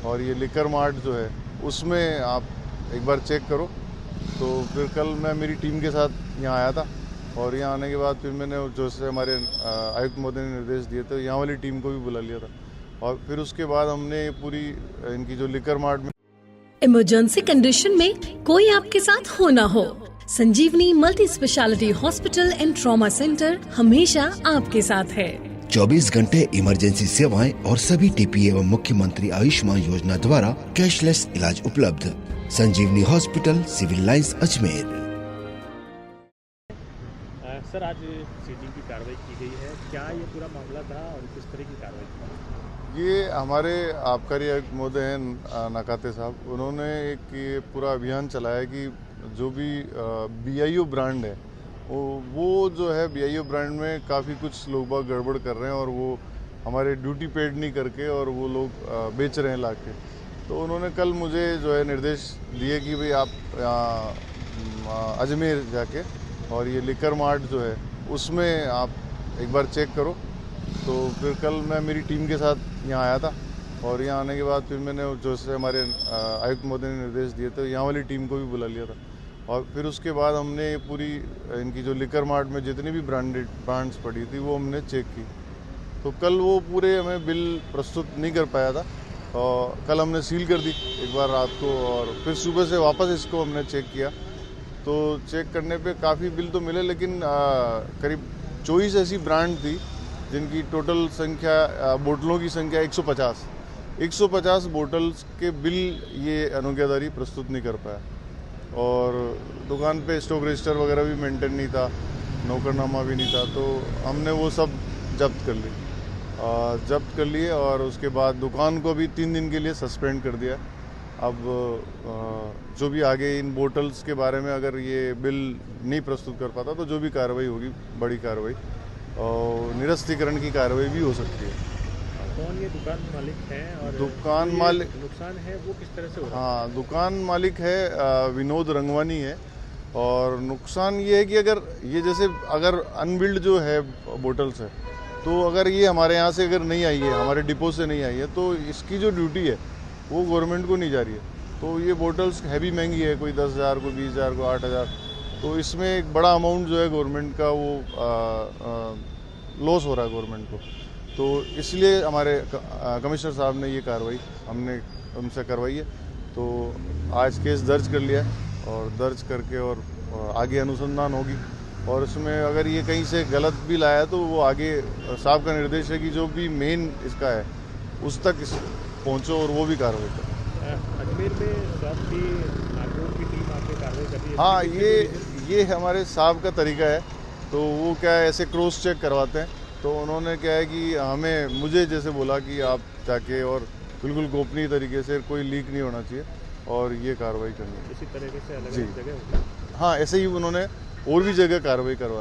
और ये liquor mart जो है उसमें आप एक बार चेक करो। तो फिर कल मैं मेरी टीम के साथ यहाँ आया था और यहाँ आने के बाद फिर मैंने जो से हमारे आयुक्त महोदय ने निर्देश दिए थे, यहाँ वाली टीम को भी बुला लिया था और फिर उसके बाद हमने पूरी इनकी जो लिकर मार्ट में इमरजेंसी कंडीशन में कोई आपके साथ हो ना हो, Sanjeevani multi speciality hospital and trauma centre हमेशा आपके साथ है। 24 घंटे इमरजेंसी सेवाएं और सभी टीपी एवं मुख्यमंत्री आयुष्मान योजना द्वारा कैशलेस इलाज उपलब्ध। Sanjeevani hospital, civil lines, Ajmer. Sir, आज सीटिंग की कार्रवाई की गई है, क्या ये पूरा मामला था और किस तरह की कार्रवाई की? ये हमारे आबकारी आयुक्त महोदय हैं नकाते साहब, उन्होंने एक ये पूरा अभियान चलाया कि जो भी BIO ब्रांड है वो जो है BIO ब्रांड में काफ़ी कुछ लोग बाग गड़बड़ कर रहे हैं और वो हमारे ड्यूटी पेड नहीं करके और वो लोग बेच रहे हैं लाके। तो उन्होंने कल मुझे जो है निर्देश दिए कि भाई आप अजमेर जाके और ये लिकर मार्ट जो है उसमें आप एक बार चेक करो। तो फिर कल मैं मेरी टीम के साथ यहाँ आया था और यहाँ आने के बाद फिर मैंने जो से हमारे आयुक्त महोदय ने निर्देश दिए थे, यहाँ वाली टीम को भी बुला लिया था और फिर उसके बाद हमने पूरी इनकी जो लिकर मार्ट में जितनी भी ब्रांड्स पड़ी थी वो हमने चेक की। तो कल वो पूरे हमें बिल प्रस्तुत नहीं कर पाया था और कल हमने सील कर दी एक बार रात को और फिर सुबह से वापस इसको हमने चेक किया। तो चेक करने पे काफ़ी बिल तो मिले, लेकिन करीब 24 ऐसी ब्रांड थी जिनकी टोटल संख्या बोतलों की संख्या 150 बोतल्स के बिल ये अनुज्ञाधारी प्रस्तुत नहीं कर पाया और दुकान पे स्टॉक रजिस्टर वगैरह भी मेंटेन नहीं था, नौकरनामा भी नहीं था। तो हमने वो सब जब्त कर लिए और उसके बाद दुकान को भी 3 दिन के लिए सस्पेंड कर दिया। अब जो भी आगे इन बोतल्स के बारे में अगर ये बिल नहीं प्रस्तुत कर पाता तो जो भी कार्रवाई होगी, बड़ी कार्रवाई और निरस्तीकरण की कार्रवाई भी हो सकती है। कौन ये दुकान मालिक है और दुकान मालिक नुकसान है वो किस तरह से हो रहा है? हाँ, दुकान मालिक है विनोद रंगवानी है और नुकसान ये है कि अगर अनबिल्ड जो है बोतल्स है तो अगर ये हमारे यहाँ से अगर नहीं आई है, हमारे डिपो से नहीं आई है, तो इसकी जो ड्यूटी है वो गवर्नमेंट को नहीं जा रही है। तो ये बोतल्स हैवी महंगी है, कोई 10,000 को 20,000 को 8,000, तो इसमें एक बड़ा अमाउंट जो है गवर्नमेंट का वो लॉस हो रहा है गवर्नमेंट को। तो इसलिए हमारे कमिश्नर साहब ने ये कार्रवाई हमने उनसे करवाई है। तो आज केस दर्ज कर लिया है और दर्ज करके और आगे अनुसंधान होगी और इसमें अगर ये कहीं से गलत भी लाया तो वो आगे साहब का निर्देश है कि जो भी मेन इसका है उस तक पहुँचो और वो भी कार्रवाई करो। अजमेर में शॉप की आरोप की टीम आके कार्रवाई कर रही है? हाँ, ये हमारे साहब का तरीका है। तो वो क्या है, ऐसे क्रॉस चेक करवाते हैं। तो उन्होंने क्या है कि मुझे जैसे बोला कि आप जाके और बिल्कुल गोपनीय तरीके से, कोई लीक नहीं होना चाहिए और ये कार्रवाई करनी है। इसी तरीके से अलग जी अलग जगह? हाँ, ऐसे ही उन्होंने और भी जगह कार्रवाई करवा